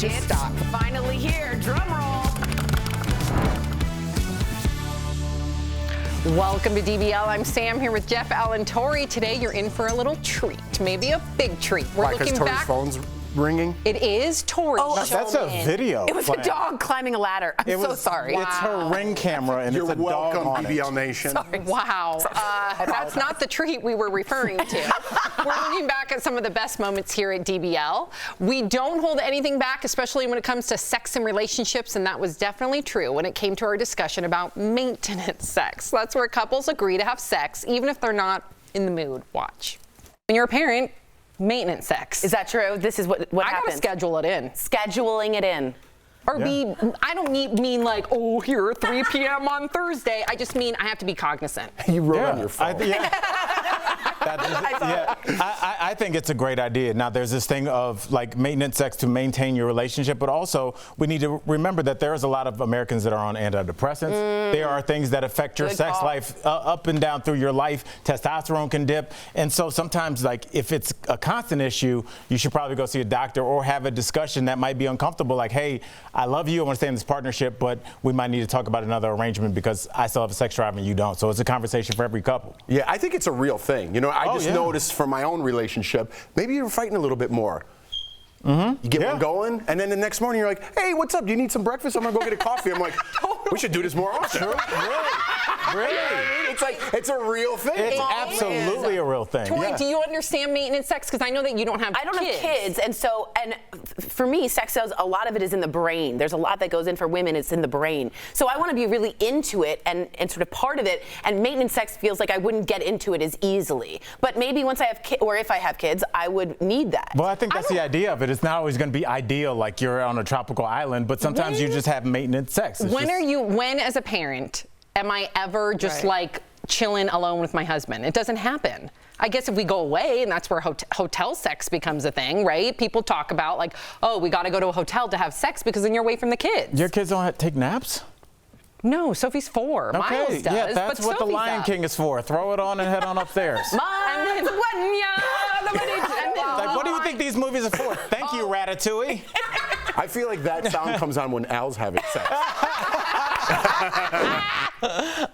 Just stop. Finally here, drum roll. Welcome to DBL. I'm Sam here with Jeff, Alan, Tori. Today you're in for a little treat, maybe a big treat. We're looking back. Tori's phone's ringing? It is Tori. Oh, that's a video. It was a dog climbing a ladder. I'm so sorry. It's her ring camera, and You're it's a dog on DBL it. Nation. Sorry. Wow. That's not the treat we were referring to. We're looking back at some of the best moments here at DBL. We don't hold anything back, especially when it comes to sex and relationships, and that was definitely true when it came to our discussion about maintenance sex. That's where couples agree to have sex, even if they're not in the mood. Watch. When you're a parent, maintenance sex. Is that true? This is what happens. I gotta schedule it in. Scheduling it in. Or I don't mean like, oh, here, 3 p.m. on Thursday. I just mean I have to be cognizant. You wrote on your phone. I think it's a great idea. Now, there's this thing of like maintenance sex to maintain your relationship, but also we need to remember that there's a lot of Americans that are on antidepressants. There are things that affect your sex life up and down through your life. Testosterone can dip. And so sometimes, like, if it's a constant issue, you should probably go see a doctor or have a discussion that might be uncomfortable. Like, hey, I love you, I want to stay in this partnership, but we might need to talk about another arrangement because I still have a sex drive and you don't. So it's a conversation for every couple. Yeah, I think it's a real thing. You know, I just noticed from my own relationship, maybe you're fighting a little bit more. You get one going, and then the next morning you're like, hey, what's up? Do you need some breakfast? I'm going to go get a coffee. I'm like, we should do this more often. Really? It's like, it's a real thing. It's absolutely a real thing. Tori, do you understand maintenance sex? Because I know that you don't have kids. I don't have kids, and so, for me, sex sells, a lot of it is in the brain. There's a lot that goes in for women, it's in the brain. So I want to be really into it and sort of part of it, and maintenance sex feels like I wouldn't get into it as easily. But maybe once I have kids, or if I have kids, I would need that. Well, I think that's the idea of it. It's not always going to be ideal, like you're on a tropical island, but sometimes you just have maintenance sex. When as a parent, am I ever just like chilling alone with my husband? It doesn't happen. I guess if we go away, and that's where hotel sex becomes a thing, right? People talk about like, oh, we got to go to a hotel to have sex because then you're away from the kids. Your kids don't take naps? No, Sophie's 4. Okay, Miles does. yeah, that's but what Sophie's the Lion King is for. Throw it on and head on upstairs. Like, what do you think these movies are for? Thank you, Ratatouille. I feel like that sound comes on when Al's having sex.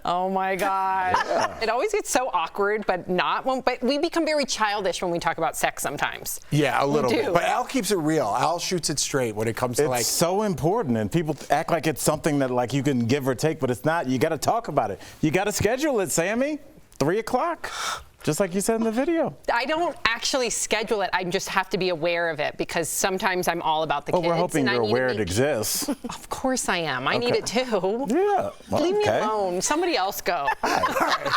Oh my God. Yeah. It always gets so awkward, but we become very childish when we talk about sex sometimes. Yeah, a little bit. But Al keeps it real. Al shoots it straight when it comes to It's so important, and people act like it's something that like you can give or take, but it's not. You got to talk about it. You got to schedule it, Sammy. 3 o'clock. Just like you said in the video. I don't actually schedule it. I just have to be aware of it because sometimes I'm all about the kids. Well, we're hoping you're aware it exists. Of course I am. I need it too. Yeah. Well, Leave me alone. Somebody else go. All right.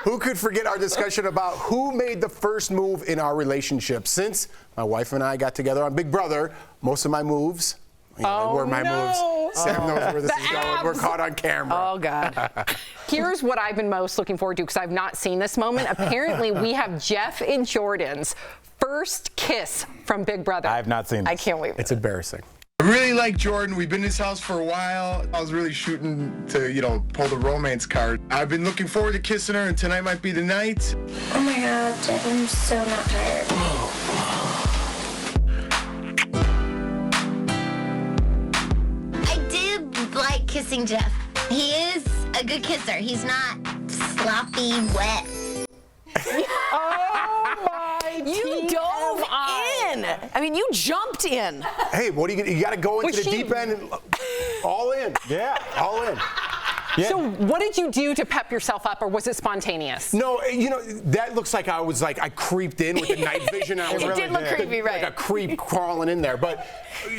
Who could forget our discussion about who made the first move in our relationship? Since my wife and I got together on Big Brother, most of my moves were my moves. Sam knows where this is going. We're caught on camera. Oh, God. Here's what I've been most looking forward to because I've not seen this moment. Apparently, we have Jeff and Jordan's first kiss from Big Brother. I have not seen this. I can't wait. It's embarrassing. I really like Jordan. We've been in his house for a while. I was really shooting to, pull the romance card. I've been looking forward to kissing her, and tonight might be the night. Oh my God, I'm so not tired. I did like kissing Jeff. He is a good kisser. He's not sloppy, wet. Oh my! You dove in. I mean, you jumped in. Hey, what are you got to go into the deep end and all in. Yeah, all in. Yeah. So what did you do to pep yourself up, or was it spontaneous? No, that looks like I creeped in with the night vision. It did look creepy, right? Like a creep crawling in there. But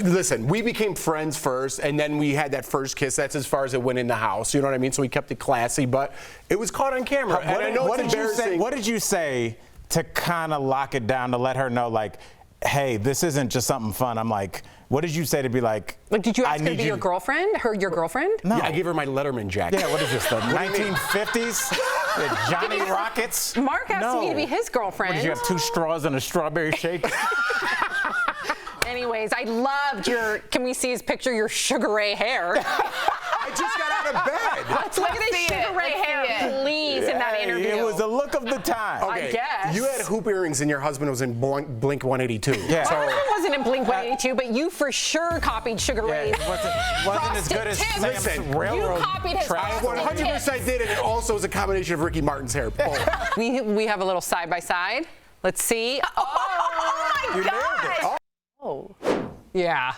listen, we became friends first, and then we had that first kiss. That's as far as it went in the house. You know what I mean? So we kept it classy, but it was caught on camera. And I know it's embarrassing. What did you say to kind of lock it down, to let her know, like, hey, this isn't just something fun? I'm like, what did you say to be like? Like, did you ask her to be your girlfriend? Your girlfriend? No. Yeah, I gave her my Letterman jacket. Yeah, what is this, the 1950s? The Johnny Rockets? Mark asked me to be his girlfriend. What, did you have 2 straws and a strawberry shake? Anyways, I loved can we see his picture, your Sugar Ray hair? I just got out of bed. Let's look at his Sugar Ray hair, please. Yeah. in that interview. It was the look of the time. I guess. You had hoop earrings and your husband was in Blink 182. Yeah. My husband wasn't in Blink 182, but you for sure copied Sugar Ray's. It wasn't as good as Frosted Tips. Sam's railroad. You copied his I Frosted 100% did, and it also is a combination of Ricky Martin's hair. Both. We have a little side by side. Let's see. Oh my God! Yeah.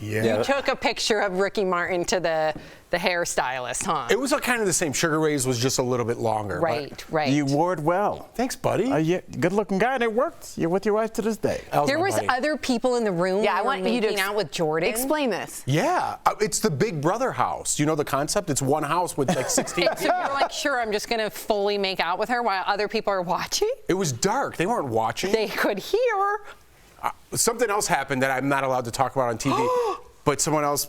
Yeah. You took a picture of Ricky Martin to the hairstylist, huh? It was kind of the same. Sugar Ray's was just a little bit longer. Right, right. You wore it well. Thanks, buddy. Yeah, good-looking guy, and it worked. You're with your wife to this day. There was other people in the room. Yeah, I want you to making out with Jordan. Explain this. Yeah, it's the Big Brother house. You know the concept? It's one house with like 16 So you're like, sure, I'm just gonna fully make out with her while other people are watching? It was dark. They weren't watching. They could hear. Something else happened that I'm not allowed to talk about on TV. But someone else.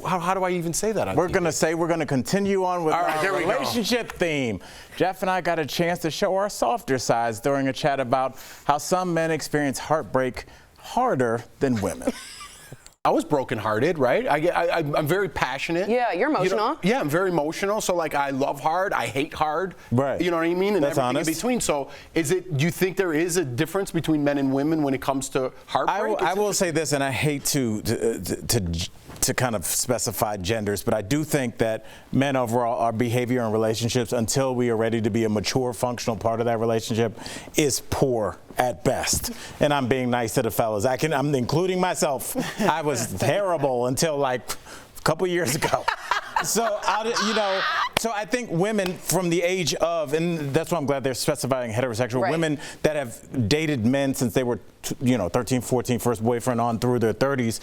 How do I even say that on We're TV? going to continue on with All right, our there we go. relationship theme. Jeff and I got a chance to show our softer sides during a chat about how some men experience heartbreak harder than women. I was brokenhearted, right? I'm very passionate. Yeah, you're emotional. Yeah, I'm very emotional. So like, I love hard, I hate hard. Right. You know what I mean? And That's everything honest. in between. So, do you think there is a difference between men and women when it comes to heartbreak? I will say this, and I hate to kind of specify genders, but I do think that men overall, our behavior in relationships, until we are ready to be a mature, functional part of that relationship, is poor at best. And I'm being nice to the fellas. I'm including myself. I was terrible until like a couple years ago. So I think women from the age of, and that's why I'm glad they're specifying heterosexual, Right. women that have dated men since they were 13, 14, first boyfriend on through their 30s,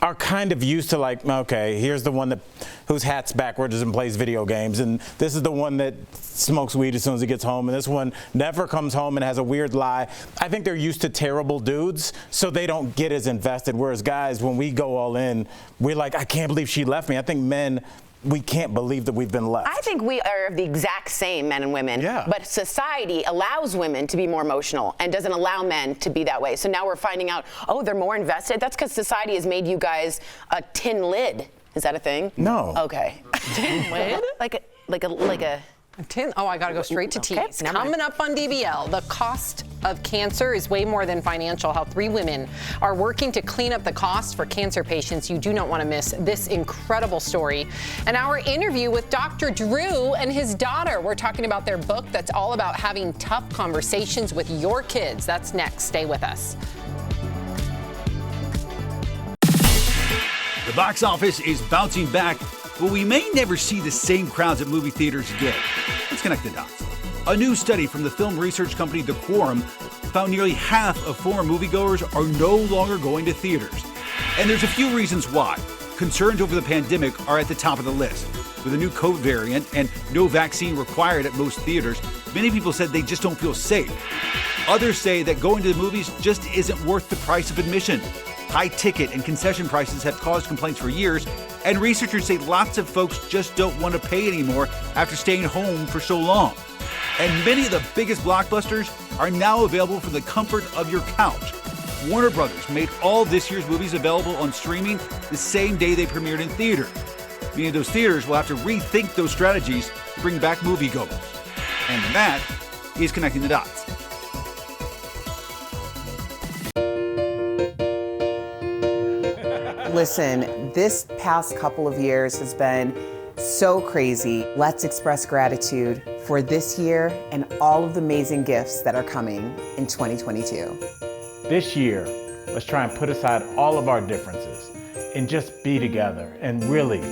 are kind of used to like, okay, here's the one whose hat's backwards and plays video games, and this is the one that smokes weed as soon as he gets home, and this one never comes home and has a weird lie. I think they're used to terrible dudes, so they don't get as invested, whereas guys, when we go all in, we're like, I can't believe she left me. I think men, we can't believe that we've been left. I think we are the exact same, men and women. Yeah. But society allows women to be more emotional and doesn't allow men to be that way. So now we're finding out, oh, they're more invested. That's because society has made you guys a tin lid. Is that a thing? No. Okay. Tin lid? Like a. Oh, I gotta go straight to Okay, teas. never mind. Coming up on DBL, the cost of cancer is way more than financial health. 3 women are working to clean up the cost for cancer patients. You do not want to miss this incredible story. And our interview with Dr. Drew and his daughter. We're talking about their book that's all about having tough conversations with your kids. That's next. Stay with us. The box office is bouncing back, but we may never see the same crowds at movie theaters again. Let's connect the dots. A new study from the film research company The Quorum found nearly half of former moviegoers are no longer going to theaters. And there's a few reasons why. Concerns over the pandemic are at the top of the list. With a new COVID variant and no vaccine required at most theaters, many people said they just don't feel safe. Others say that going to the movies just isn't worth the price of admission. High ticket and concession prices have caused complaints for years, and researchers say lots of folks just don't want to pay anymore after staying home for so long. And many of the biggest blockbusters are now available from the comfort of your couch. Warner Brothers made all this year's movies available on streaming the same day they premiered in theaters. Meaning those theaters will have to rethink those strategies to bring back moviegoers. And that is Connecting the Dots. Listen, this past couple of years has been so crazy. Let's express gratitude for this year and all of the amazing gifts that are coming in 2022. This year, let's try and put aside all of our differences and just be together and really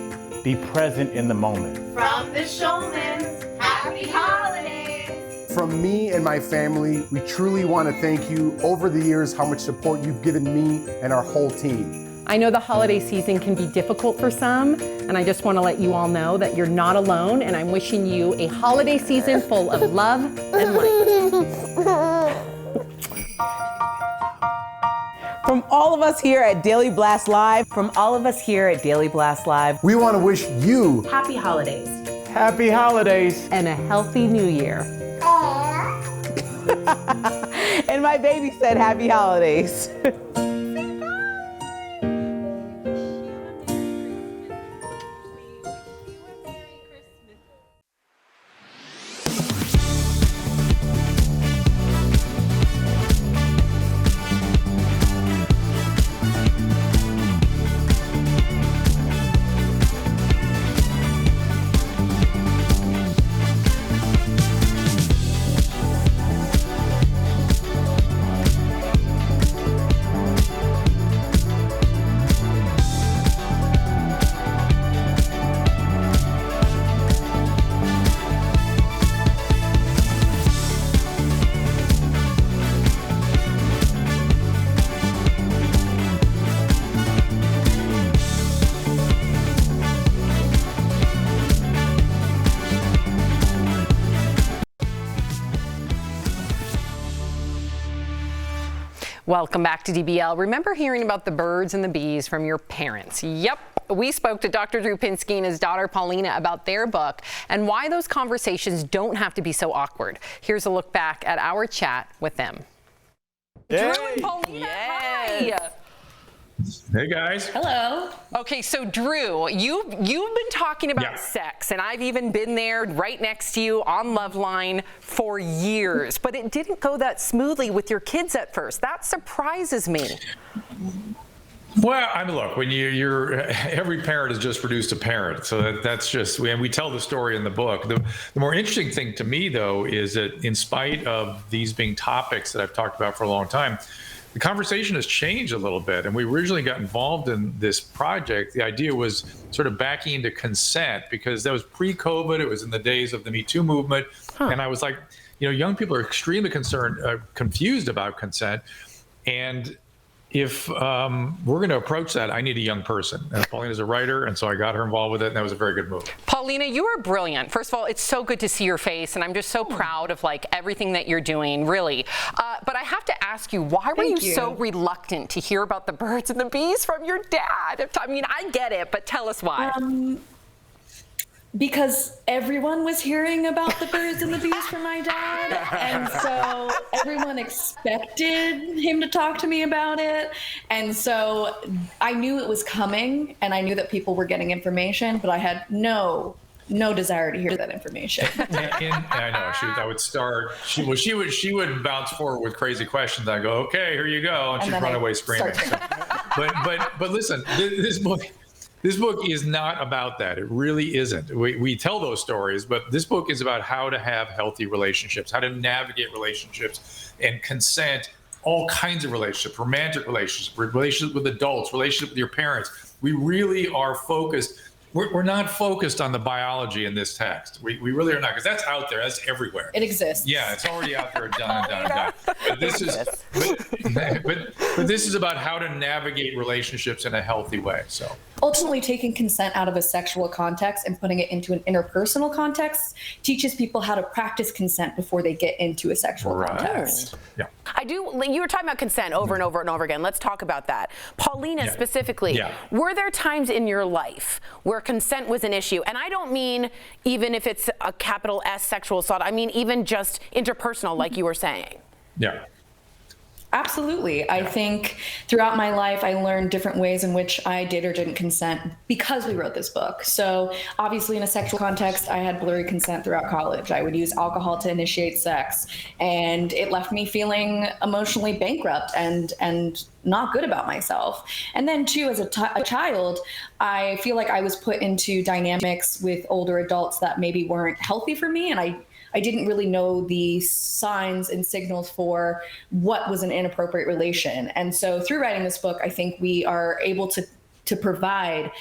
be present in the moment. From the Showman's Happy Holidays. From me and my family, we truly want to thank you over the years how much support you've given me and our whole team. I know the holiday season can be difficult for some, and I just want to let you all know that you're not alone, and I'm wishing you a holiday season full of love and light. From all of us here at Daily Blast Live, We want to wish you Happy holidays Happy holidays! and a healthy new year. and my baby said happy holidays. Welcome back to DBL. Remember hearing about the birds and the bees from your parents? Yep. We spoke to Dr. Drew Pinsky and his daughter Paulina about their book and why those conversations don't have to be so awkward. Here's a look back at our chat with them. Yay. Drew and Paulina, hi. Hey guys. Hello. Okay, so Drew, you've been talking about sex, and I've even been there right next to you on Loveline for years, but it didn't go that smoothly with your kids at first. That surprises me. Well, I mean, look, when you're every parent has just produced a parent, so that's just, and we tell the story in the book. The more interesting thing to me, though, is that in spite of these being topics that I've talked about for a long time, the conversation has changed a little bit. And we originally got involved in this project. The idea was sort of backing into consent, because that was pre-COVID. It was in the days of the Me Too movement. And I was like, young people are extremely confused about consent. And if we're going to approach that, I need a young person. And Paulina's a writer, and so I got her involved with it, and that was a very good move. Paulina, you are brilliant. First of all, it's so good to see your face, and I'm just so proud of everything that you're doing, really. But I have to ask you, why were you so reluctant to hear about the birds and the bees from your dad? I mean, I get it, but tell us why. Because everyone was hearing about the birds and the bees from my dad, and so everyone expected him to talk to me about it, and so I knew it was coming, and I knew that people were getting information, but I had no desire to hear that information. I know I would start. She would bounce forward with crazy questions. I go, okay, here you go, and she'd run away screaming. So, but listen, this book is not about that. It really isn't. We tell those stories, but this book is about how to have healthy relationships, how to navigate relationships and consent, all kinds of relationships, romantic relationships, relationships with adults, relationships with your parents. We really are focused. We're not focused on the biology in this text. We really are not, because that's out there. That's everywhere. It exists. Yeah, it's already out there, done. But this is, but this is about how to navigate relationships in a healthy way. So ultimately, taking consent out of a sexual context and putting it into an interpersonal context teaches people how to practice consent before they get into a sexual context. Yeah. You were talking about consent over and over and over again. Let's talk about that. Paulina, specifically, were there times in your life where consent was an issue? And I don't mean even if it's a capital S sexual assault. I mean even just interpersonal, like you were saying. Yeah. Absolutely. I think throughout my life, I learned different ways in which I did or didn't consent because we wrote this book. So obviously in a sexual context, I had blurry consent throughout college. I would use alcohol to initiate sex, and it left me feeling emotionally bankrupt and not good about myself. And then too, as a child, I feel like I was put into dynamics with older adults that maybe weren't healthy for me. And I didn't really know the signs and signals for what was an inappropriate relation. And so through writing this book, I think we are able to provide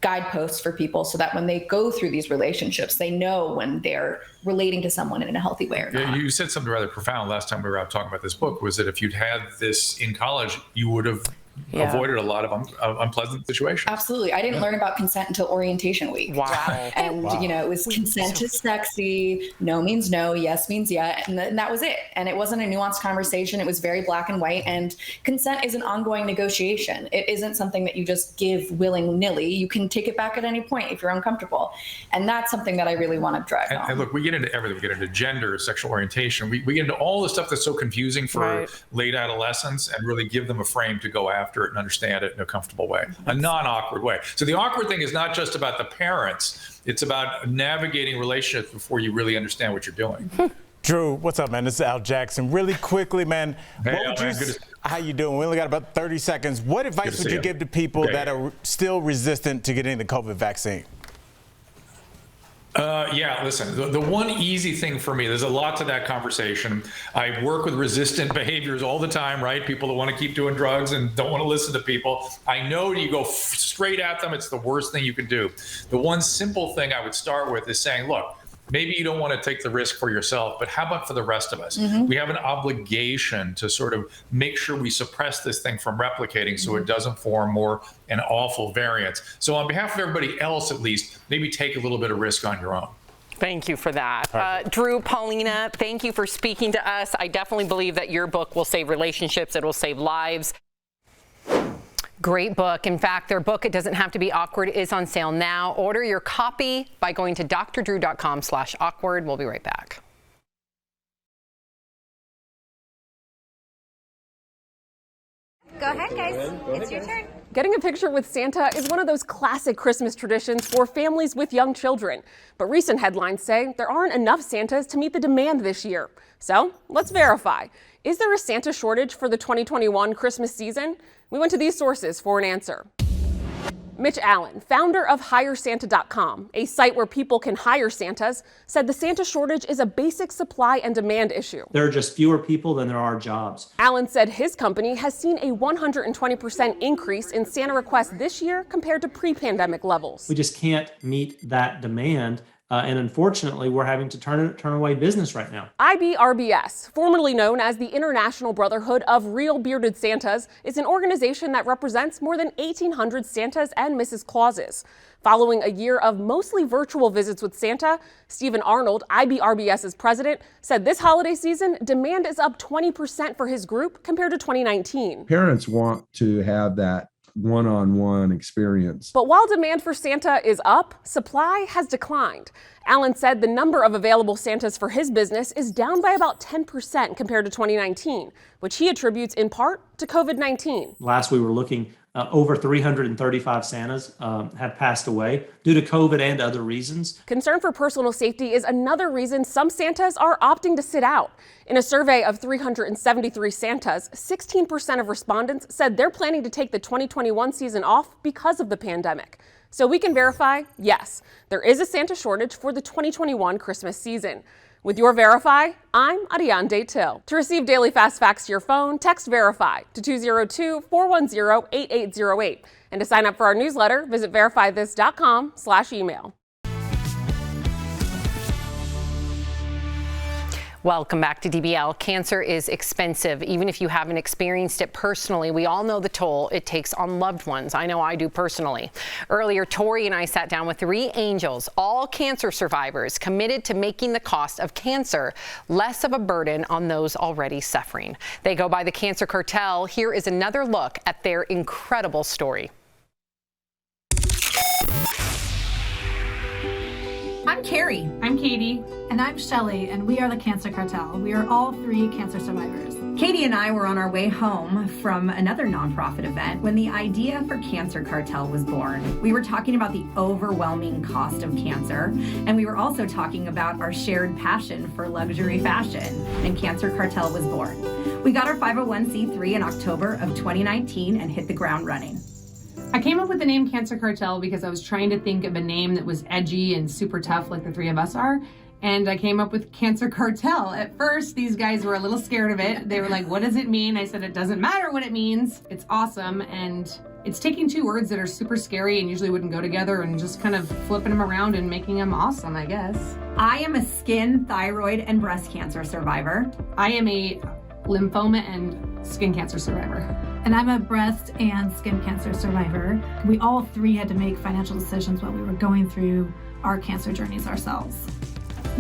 guideposts for people so that when they go through these relationships, they know when they're relating to someone in a healthy way or not. You said something rather profound last time we were out talking about this book, was that if you'd had this in college, you would have avoided a lot of unpleasant situations. Absolutely. I didn't learn about consent until orientation week. Wow. And, it was consent is sexy. No means no. Yes means yeah. And that was it. And it wasn't a nuanced conversation. It was very black and white. And consent is an ongoing negotiation. It isn't something that you just give willy-nilly. You can take it back at any point if you're uncomfortable. And that's something that I really want to drive home. And look, we get into everything. We get into gender, sexual orientation. We get into all the stuff that's so confusing for late adolescents, and really give them a frame to go after it and understand it in a comfortable way, a non-awkward way. So the awkward thing is not just about the parents, it's about navigating relationships before you really understand what you're doing. Drew, what's up, man? This is Al Jackson. Really quickly, man, how you doing? We only got about 30 seconds. What advice would you give to people that are still resistant to getting the COVID vaccine? Listen, the one easy thing for me, there's a lot to that conversation. I work with resistant behaviors all the time, right? People that want to keep doing drugs and don't want to listen to people. I know you go straight at them, it's the worst thing you can do. The one simple thing I would start with is saying, look, maybe you don't want to take the risk for yourself, but how about for the rest of us? We have an obligation to sort of make sure we suppress this thing from replicating so it doesn't form more an awful variant. So on behalf of everybody else, at least, maybe take a little bit of risk on your own. Thank you for that. Drew, Paulina, thank you for speaking to us. I definitely believe that your book will save relationships. It will save lives. Great book. In fact, their book, It Doesn't Have to Be Awkward, is on sale now. Order your copy by going to drdrew.com/awkward. We'll be right back. Go ahead, guys. It's your turn. Getting a picture with Santa is one of those classic Christmas traditions for families with young children. But recent headlines say there aren't enough Santas to meet the demand this year. So let's verify. Is there a Santa shortage for the 2021 Christmas season? We went to these sources for an answer. Mitch Allen, founder of HireSanta.com, a site where people can hire Santas, said the Santa shortage is a basic supply and demand issue. There are just fewer people than there are jobs. Allen said his company has seen a 120% increase in Santa requests this year compared to pre-pandemic levels. We just can't meet that demand. And unfortunately, we're having to turn away business right now. IBRBS, formerly known as the International Brotherhood of Real Bearded Santas, is an organization that represents more than 1,800 Santas and Mrs. Clauses. Following a year of mostly virtual visits with Santa, Stephen Arnold, IBRBS's president, said this holiday season, demand is up 20% for his group compared to 2019. Parents want to have that one-on-one experience. But while demand for Santa is up, supply has declined. Allen said the number of available Santas for his business is down by about 10% compared to 2019, which he attributes in part to COVID-19. Last we were looking, over 335 Santas have passed away due to COVID and other reasons. Concern for personal safety is another reason some Santas are opting to sit out. In a survey of 373 Santas, 16% of respondents said they're planning to take the 2021 season off because of the pandemic. So we can verify, yes, there is a Santa shortage for the 2021 Christmas season. With your Verify, I'm Ariane Till. To receive daily fast facts to your phone, text Verify to 202-410-8808. And to sign up for our newsletter, visit verifythis.com/email. Welcome back to DBL. Cancer is expensive, even if you haven't experienced it personally. We all know the toll it takes on loved ones. I know I do personally. Earlier, Tori and I sat down with 3 angels, all cancer survivors, committed to making the cost of cancer less of a burden on those already suffering. They go by the Cancer Cartel. Here is another look at their incredible story. I'm Carrie. I'm Katie. And I'm Shelly, and we are the Cancer Cartel. We are all 3 cancer survivors. Katie and I were on our way home from another nonprofit event when the idea for Cancer Cartel was born. We were talking about the overwhelming cost of cancer, and we were also talking about our shared passion for luxury fashion, and Cancer Cartel was born. We got our 501c3 in October of 2019 and hit the ground running. I came up with the name Cancer Cartel because I was trying to think of a name that was edgy and super tough like the 3 of us are. And I came up with Cancer Cartel. At first, these guys were a little scared of it. They were like, what does it mean? I said, it doesn't matter what it means. It's awesome. And it's taking 2 words that are super scary and usually wouldn't go together and just kind of flipping them around and making them awesome, I guess. I am a skin, thyroid, and breast cancer survivor. I am a lymphoma and skin cancer survivor. And I'm a breast and skin cancer survivor. We all 3 had to make financial decisions while we were going through our cancer journeys ourselves.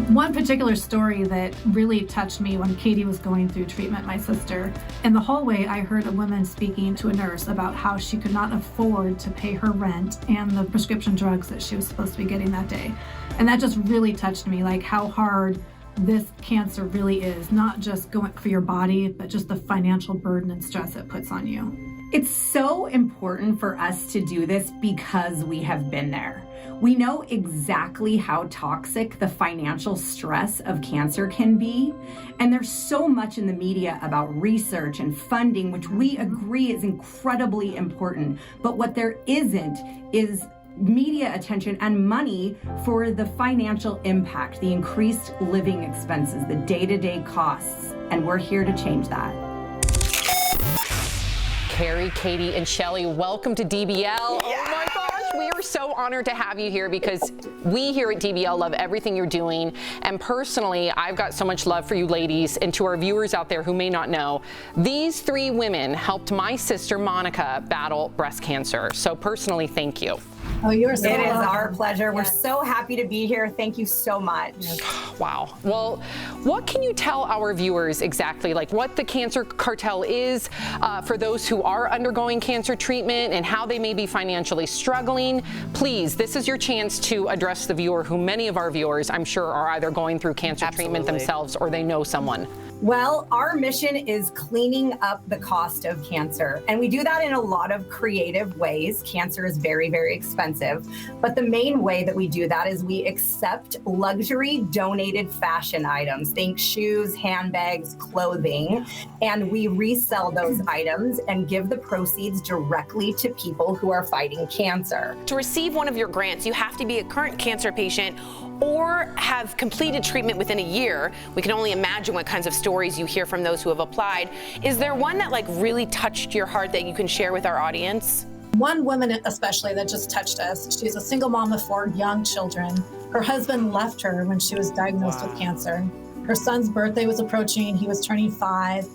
One particular story that really touched me when Katie was going through treatment, my sister, in the hallway I heard a woman speaking to a nurse about how she could not afford to pay her rent and the prescription drugs that she was supposed to be getting that day. And that just really touched me, like how hard this cancer really is, not just going for your body, but just the financial burden and stress it puts on you. It's so important for us to do this because we have been there. We know exactly how toxic the financial stress of cancer can be. And there's so much in the media about research and funding, which we agree is incredibly important. But what there isn't is media attention and money for the financial impact, the increased living expenses, the day-to-day costs. And we're here to change that. Carrie, Katie, and Shelly, welcome to DBL. Yes. Oh my gosh, we are so honored to have you here because we here at DBL love everything you're doing. And personally, I've got so much love for you ladies, and to our viewers out there who may not know, these 3 women helped my sister Monica battle breast cancer. So personally, thank you. Oh, you're so It is welcome. our pleasure. We're so happy to be here. Thank you so much. Wow. Well, what can you tell our viewers exactly, like what the Cancer Cartel is for those who are undergoing cancer treatment and how they may be financially struggling? Please, this is your chance to address the viewer, who many of our viewers, I'm sure, are either going through cancer treatment themselves or they know someone. Well, our mission is cleaning up the cost of cancer. And we do that in a lot of creative ways. Cancer is very, very expensive. But the main way that we do that is we accept luxury donated fashion items. Think shoes, handbags, clothing. And we resell those items and give the proceeds directly to people who are fighting cancer. To receive one of your grants, you have to be a current cancer patient or have completed treatment within a year. We can only imagine what kinds of stories you hear from those who have applied. Is there one that really touched your heart that you can share with our audience? One woman especially that just touched us. She's a single mom of 4 young children. Her husband left her when she was diagnosed with cancer. Her son's birthday was approaching. He was turning 5,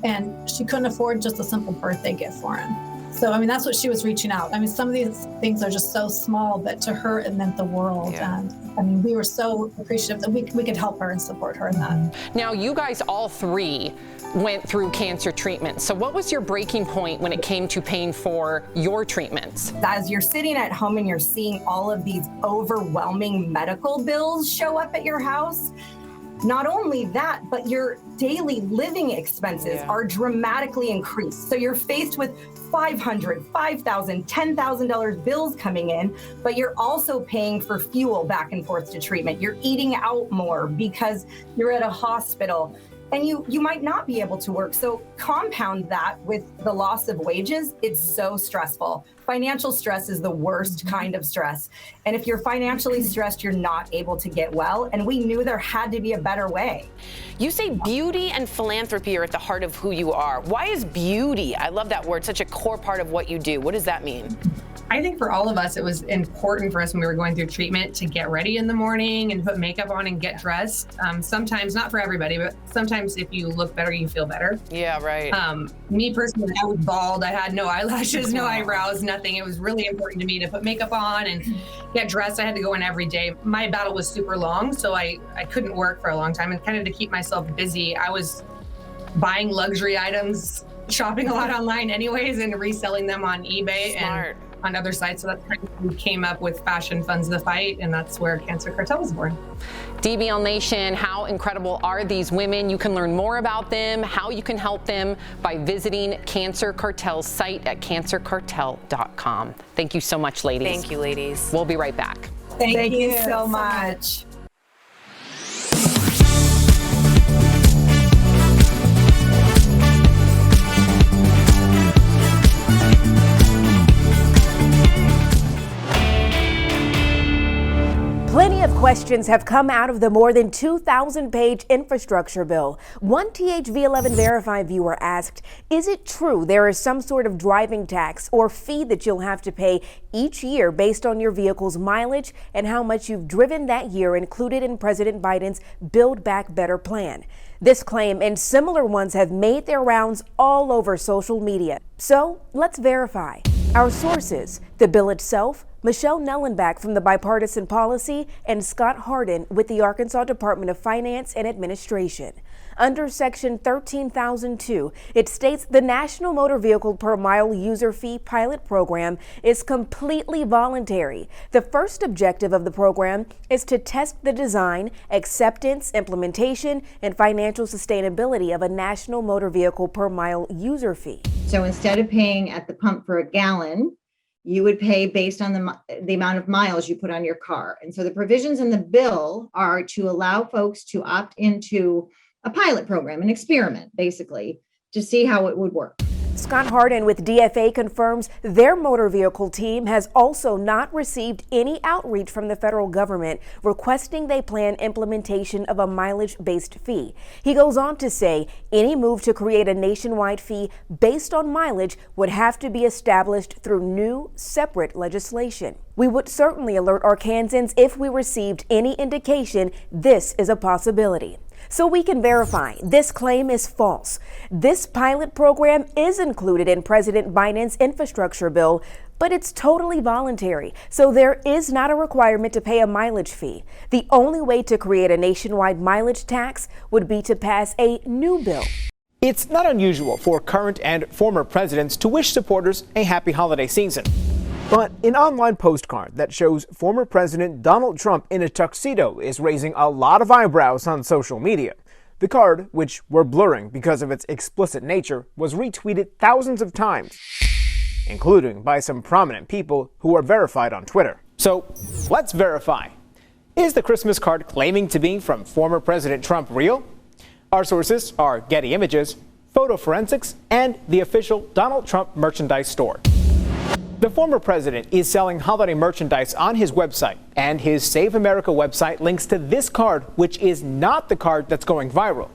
and she couldn't afford just a simple birthday gift for him. So, I mean, that's what she was reaching out. I mean, some of these things are just so small, but to her, it meant the world. Yeah. And I mean, we were so appreciative that we could help her and support her in that. Now, you guys all 3 went through cancer treatment. So what was your breaking point when it came to paying for your treatments? As you're sitting at home and you're seeing all of these overwhelming medical bills show up at your house, not only that, but your daily living expenses are dramatically increased. So you're faced with $500, $5,000, $10,000 bills coming in, but you're also paying for fuel back and forth to treatment. You're eating out more because you're at a hospital. And you might not be able to work. So compound that with the loss of wages, it's so stressful. Financial stress is the worst kind of stress. And if you're financially stressed, you're not able to get well. And we knew there had to be a better way. You say beauty and philanthropy are at the heart of who you are. Why is beauty, I love that word, such a core part of what you do? What does that mean? I think for all of us, it was important for us when we were going through treatment to get ready in the morning and put makeup on and get dressed. Sometimes, not for everybody, but sometimes if you look better, you feel better. Yeah, right. Me personally, I was bald. I had no eyelashes, no eyebrows, nothing. It was really important to me to put makeup on and get dressed. I had to go in every day. My battle was super long, so I couldn't work for a long time. And kind of to keep myself busy, I was buying luxury items, shopping a lot online anyways, and reselling them on eBay. Smart. And on other sites. So that's kind of we came up with Fashion Funds the Fight, and that's where Cancer Cartel was born. DBL Nation, how incredible are these women? You can learn more about them, how you can help them by visiting Cancer Cartel's site at cancercartel.com. Thank you so much, ladies. Thank you, ladies. We'll be right back. Thank you so much. Plenty of questions have come out of the more than 2,000-page infrastructure bill. One THV11 Verify viewer asked, is it true there is some sort of driving tax or fee that you'll have to pay each year based on your vehicle's mileage and how much you've driven that year included in President Biden's Build Back Better plan? This claim and similar ones have made their rounds all over social media. So let's verify. Our sources, the bill itself, Michelle Nellenbach from the Bipartisan Policy, and Scott Hardin with the Arkansas Department of Finance and Administration. Under Section 13,002, it states the National Motor Vehicle Per Mile User Fee Pilot Program is completely voluntary. The first objective of the program is to test the design, acceptance, implementation, and financial sustainability of a National Motor Vehicle Per Mile User Fee. So instead of paying at the pump for a gallon, you would pay based on the amount of miles you put on your car. And so the provisions in the bill are to allow folks to opt into a pilot program, an experiment, basically, to see how it would work. Scott Harden with DFA confirms their motor vehicle team has also not received any outreach from the federal government requesting they plan implementation of a mileage-based fee. He goes on to say any move to create a nationwide fee based on mileage would have to be established through new, separate legislation. We would certainly alert Arkansans if we received any indication this is a possibility. So we can verify this claim is false. This pilot program is included in President Biden's infrastructure bill, but it's totally voluntary, so there is not a requirement to pay a mileage fee. The only way to create a nationwide mileage tax would be to pass a new bill. It's not unusual for current and former presidents to wish supporters a happy holiday season. But an online postcard that shows former President Donald Trump in a tuxedo is raising a lot of eyebrows on social media. The card, which we're blurring because of its explicit nature, was retweeted thousands of times, including by some prominent people who are verified on Twitter. So let's verify. Is the Christmas card claiming to be from former President Trump real? Our sources are Getty Images, Photo Forensics, and the official Donald Trump merchandise store. The former president is selling holiday merchandise on his website, and his Save America website links to this card, which is not the card that's going viral.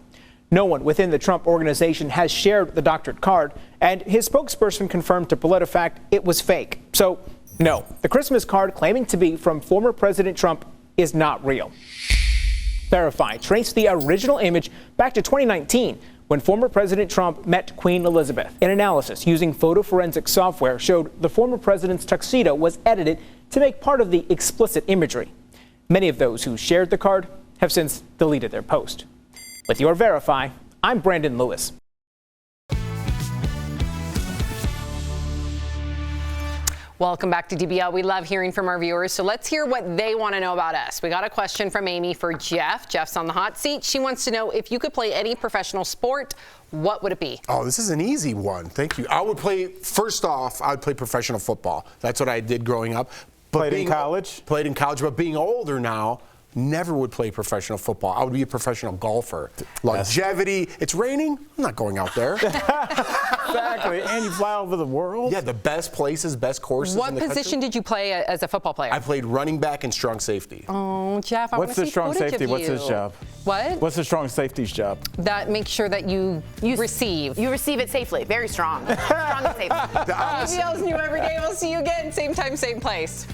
No one within the Trump organization has shared the doctored card, and his spokesperson confirmed to PolitiFact it was fake. So, no, the Christmas card claiming to be from former President Trump is not real. Verify traced the original image back to 2019, when former President Trump met Queen Elizabeth. An analysis using photo forensic software showed the former president's tuxedo was edited to make part of the explicit imagery. Many of those who shared the card have since deleted their post. With your Verify, I'm Brandon Lewis. Welcome back to DBL. We love hearing from our viewers, so let's hear what they want to know about us. We got a question from Amy for Jeff. Jeff's on the hot seat. She wants to know if you could play any professional sport, what would it be? Oh, this is an easy one. Thank you. I would play, first off, I would play professional football. That's what I did growing up. Played in college? Played in college, but being older now, never would play professional football. I would be a professional golfer. Longevity. It's raining. I'm not going out there. Exactly. And you fly over the world. Yeah, the best places, best courses in the country. What position did you play as a football player? I played running back and strong safety. Oh, Jeff, I want to see What's the strong footage safety? of What's his you. job? What? What's the strong safety's job? That makes sure that you receive. You receive it safely. Very strong. Strong and safe. DBL's new every day. We'll see you again, same time, same place.